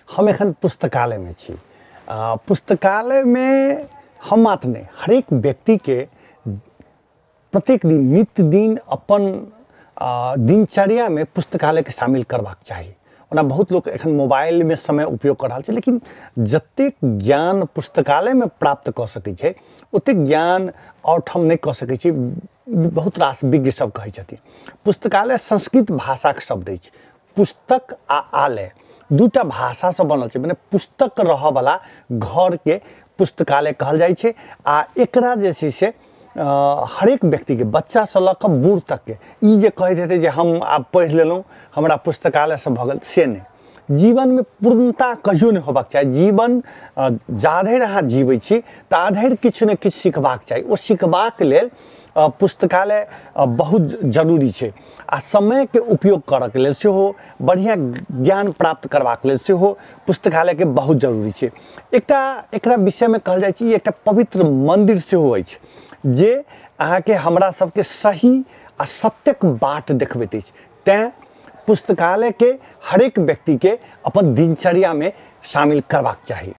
हम एखन पुस्तकालय में छी। पुस्तकालय में हम मात्र नहीं, हरेक व्यक्ति के प्रत्येक दिन नित्य दिन अपन दिनचर्या में पुस्तकालय के शामिल करबाक चाहिए। ओना बहुत लोग एखन मोबाइल में समय उपयोग कर रहा है, लेकिन जतेक ज्ञान पुस्तकालय में प्राप्त कर सकै छै ओतेक ज्ञान और ठाम नहीं कर सकै छी। बहुत रास विज्ञ सब कहै छथिन पुस्तकालय संस्कृत भाषा के शब्द अछि। पुस्तक आ आलय दूटा भाषा से बनल छै, माने पुस्तक रह वाला घर के पुस्तकालय कहल जाइ छै। आ एकरा जे छै से हरेक व्यक्ति के बच्चा से लऽ कऽ बूढ़ तक के ई जे कहैत हेतै जे हम आब पढ़ि लेलहुँ हमरा पुस्तकालय से भऽ गेल, से नहीं। जीवन में पूर्णता कहियो नहीं होबाक चाही। जीवन जाधरि अहाँ जीवै छी ताधरि किछु ने किछु सिखबाक चाही। ओ सिखबाक लेल पुस्तकालय बहुत जरूरी छै। आ समय के उपयोग करऽ के लेल सेहो, बढ़िया ज्ञान प्राप्त करबाक लेल सेहो पुस्तकालय के बहुत जरूरी छै। एकरा विषय में कहल जाइ छै एकटा पवित्र मंदिर सेहो अछि जे अहाँ के हमरा सबके सही आ सत्यक बाट देखबैत अछि। तें पुस्तकालय के हरेक व्यक्ति के अपन दिनचर्या में शामिल करबाक चाही।